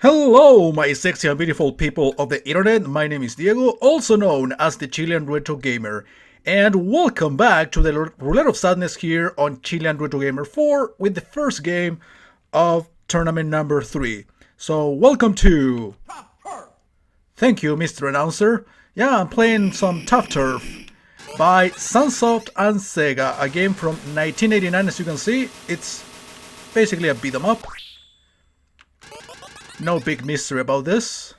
Hello, my sexy and beautiful people of the internet. My name is Diego, also known as the Chilean Retro Gamer, and welcome back to the Roulette of Sadness here on Chilean Retro Gamer 4 with the first game of tournament number 3. So, welcome to... Thank you, Mr. Announcer. Yeah, I'm playing some Tough Turf by Sunsoft and Sega, a game from 1989. As you can see, it's basically a beat 'em up. No big mystery about this.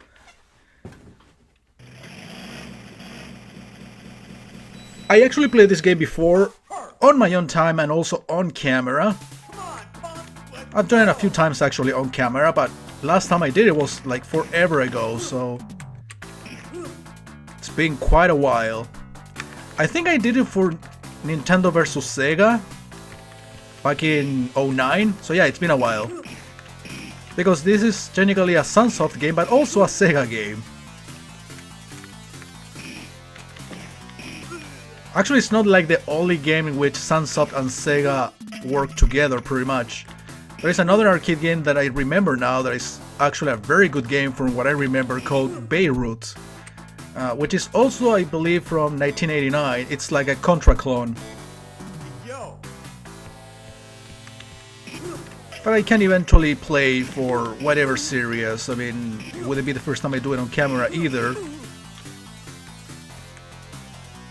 I actually played this game before on my own time and also on camera. I've done it a few times actually on camera, but last time I did it was like forever ago, so it's been quite a while. I think I did it for Nintendo vs Sega back in 09, so yeah, it's been a while. Because this is technically a Sunsoft game, but also a Sega game. Actually, it's not like the only game in which Sunsoft and Sega work together, pretty much. There is another arcade game that I remember now that is actually a very good game from what I remember called Beirut. Which is also, I believe, from 1989. It's like a Contra clone. But I can eventually play for whatever series. I mean, it wouldn't be the first time I do it on camera either.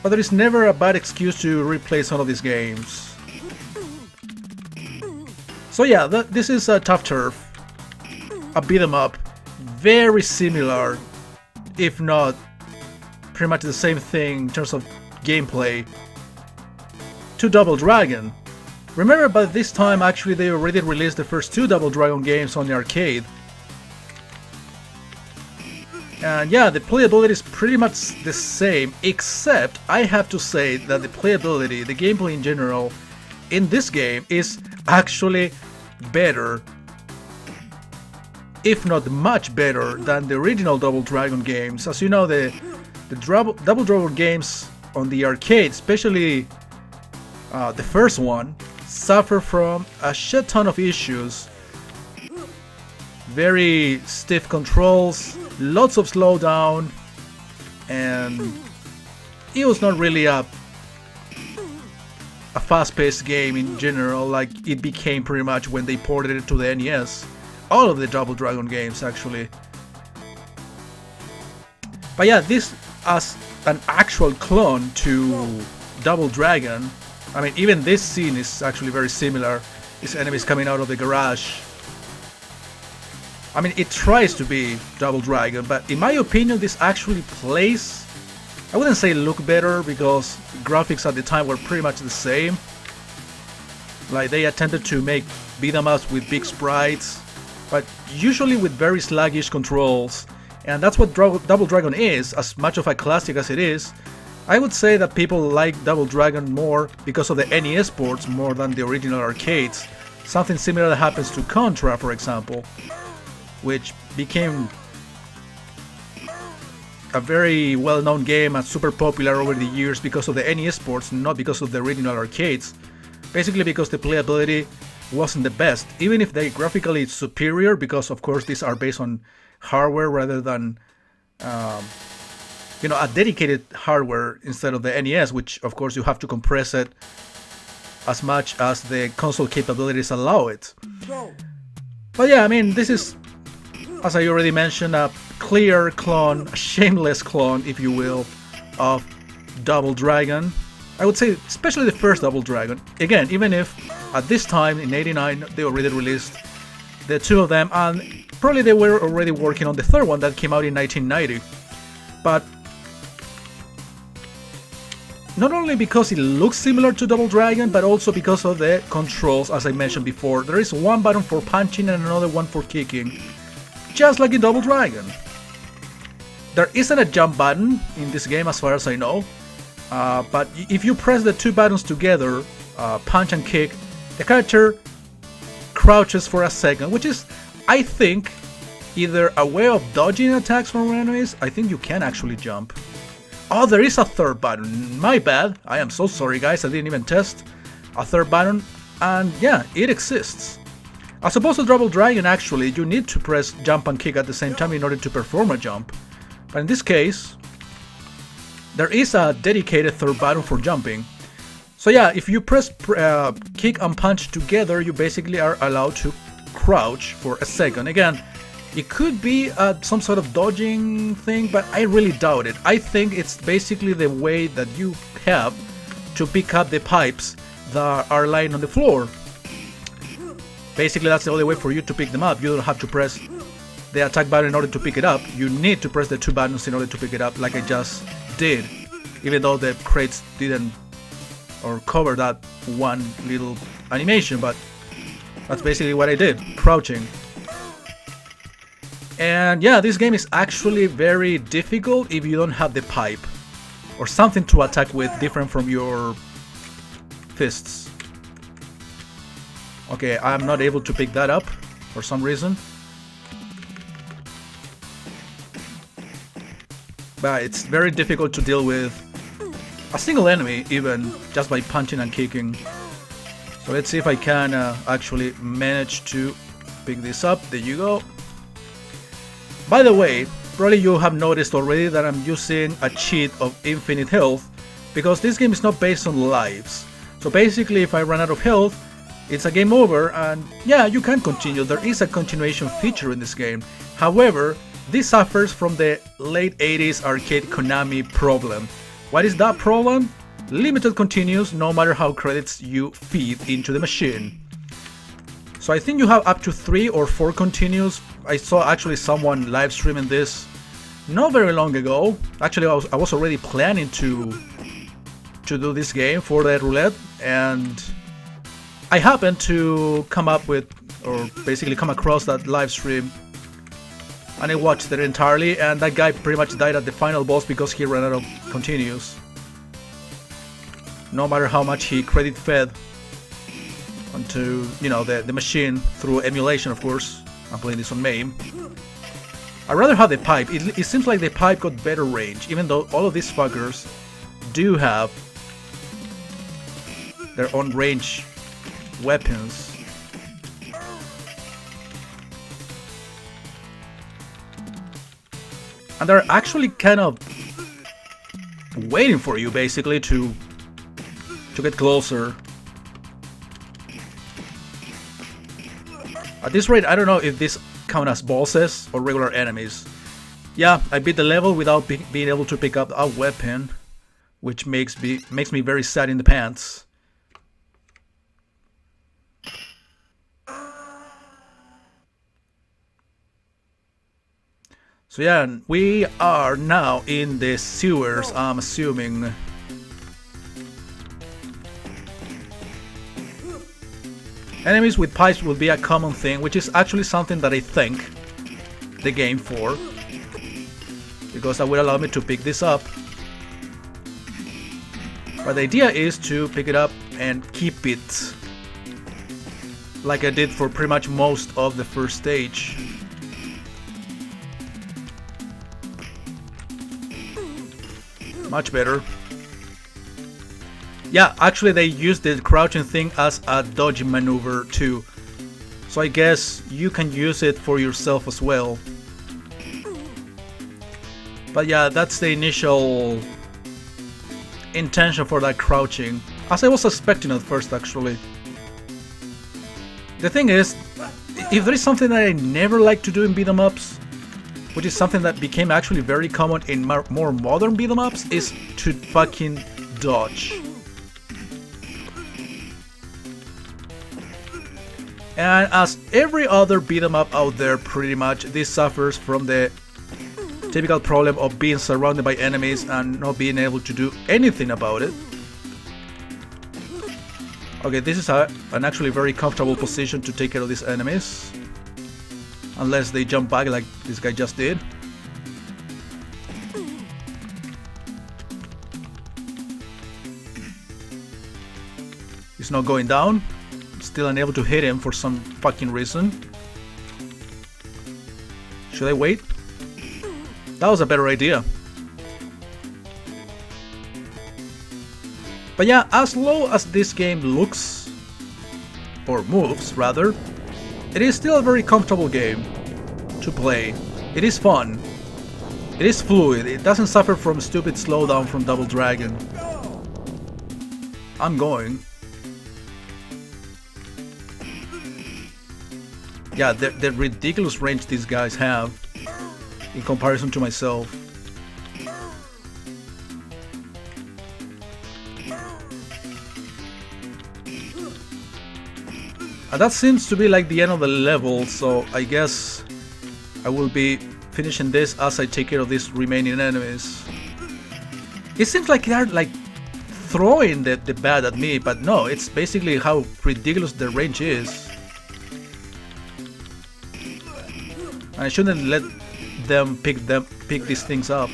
But there is never a bad excuse to replay some of these games. So yeah, this is a Tough Turf. A beat 'em up. Very similar, if not pretty much the same thing in terms of gameplay, to Double Dragon. Remember, by this time actually they already released the first two Double Dragon games on the arcade. And yeah, the playability is pretty much the same, except I have to say that the playability, the gameplay in general, in this game is actually better, if not much better, than the original Double Dragon games. As you know, the Double Dragon games on the arcade, especially the first one, suffer from a shit ton of issues. Very stiff controls, lots of slowdown, and it was not really a fast-paced game in general, like it became pretty much when they ported it to the NES. All of the Double Dragon games, actually. But yeah, this as an actual clone to Double Dragon. I mean, even this scene is actually very similar. These enemies coming out of the garage. I mean, it tries to be Double Dragon, but in my opinion, this actually plays... I wouldn't say look better, because graphics at the time were pretty much the same. Like, they attempted to make beat-em-ups with big sprites, but usually with very sluggish controls. And that's what Double Dragon is, as much of a classic as it is. I would say that people like Double Dragon more because of the NES ports more than the original arcades. Something similar that happens to Contra, for example, which became a very well-known game and super popular over the years because of the NES ports, not because of the original arcades. Basically because the playability wasn't the best, even if they graphically it's superior, because of course these are based on hardware rather than you know, a dedicated hardware instead of the NES, which of course you have to compress it as much as the console capabilities allow it. But yeah, I mean, this is, as I already mentioned, a clear clone, a shameless clone, if you will, of Double Dragon. I would say especially the first Double Dragon. Again, even if at this time in '89 they already released the two of them, and probably they were already working on the third one that came out in 1990. But not only because it looks similar to Double Dragon, but also because of the controls, as I mentioned before. There is one button for punching and another one for kicking, just like in Double Dragon. There isn't a jump button in this game as far as I know, but if you press the two buttons together, punch and kick, the character crouches for a second, which is, I think, either a way of dodging attacks from enemies. I think you can actually jump. Oh, there is a third button. My bad. I am so sorry, guys. I didn't even test a third button. And yeah, it exists. As opposed to Double Dragon, actually, you need to press jump and kick at the same time in order to perform a jump. But in this case, there is a dedicated third button for jumping. So yeah, if you press kick and punch together, you basically are allowed to crouch for a second. Again, it could be some sort of dodging thing, but I really doubt it. I think it's basically the way that you have to pick up the pipes that are lying on the floor. Basically, that's the only way for you to pick them up. You don't have to press the attack button in order to pick it up. You need to press the two buttons in order to pick it up, like I just did. Even though the crates didn't or cover that one little animation, but that's basically what I did, crouching. And yeah, this game is actually very difficult if you don't have the pipe or something to attack with different from your fists. Okay, I'm not able to pick that up for some reason. But it's very difficult to deal with a single enemy, even just by punching and kicking. So let's see if I can actually manage to pick this up. There you go. By the way, probably you have noticed already that I'm using a cheat of infinite health, because this game is not based on lives. So basically, if I run out of health, it's a game over, and yeah, you can continue. There is a continuation feature in this game. However, this suffers from the late 80s arcade Konami problem. What is that problem? Limited continues no matter how credits you feed into the machine. So I think you have up to 3 or 4 continues. I saw actually someone live streaming this not very long ago. Actually, I was already planning to do this game for the roulette, and I happened to come up with, or basically come across that live stream, and I watched it entirely, and that guy pretty much died at the final boss because he ran out of continues. No matter how much he credit fed onto, you know, the machine through emulation, of course. I'm playing this on MAME. I'd rather have the pipe. It seems like the pipe got better range, even though all of these fuckers do have their own range weapons. And they're actually kind of waiting for you, basically, to get closer. At this rate, I don't know if this count as bosses or regular enemies. Yeah, I beat the level without being able to pick up a weapon, which makes me very sad in the pants. So yeah, we are now in the sewers, I'm assuming. Enemies with pipes will be a common thing, which is actually something that I thank the game for, because that would allow me to pick this up. But the idea is to pick it up and keep it, like I did for pretty much most of the first stage. Much better. Yeah, actually they used the crouching thing as a dodging maneuver too. So I guess you can use it for yourself as well. But yeah, that's the initial intention for that crouching, as I was expecting at first actually. The thing is, if there is something that I never like to do in beat 'em ups, which is something that became actually very common in more modern beat 'em ups, is to fucking dodge. And as every other beat 'em up out there, pretty much, this suffers from the typical problem of being surrounded by enemies and not being able to do anything about it. Okay, this is an actually very comfortable position to take care of these enemies, unless they jump back like this guy just did. He's not going down. Still unable to hit him for some fucking reason. Should I wait? That was a better idea. But yeah, as low as this game looks, or moves rather, it is still a very comfortable game to play. It is fun. It is fluid. It doesn't suffer from stupid slowdown from Double Dragon. I'm going. Yeah, the ridiculous range these guys have in comparison to myself. And that seems to be like the end of the level, so I guess I will be finishing this as I take care of these remaining enemies. It seems like they're like throwing the bat at me, but no, it's basically how ridiculous the range is. And I shouldn't let them pick these things up.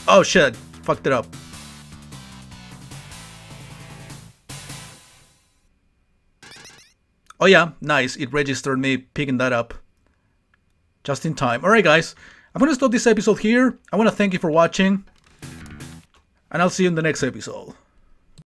Oh shit, fucked it up. Oh yeah, nice, it registered me picking that up. Just in time. Alright guys, I'm gonna stop this episode here. I wanna thank you for watching. And I'll see you in the next episode.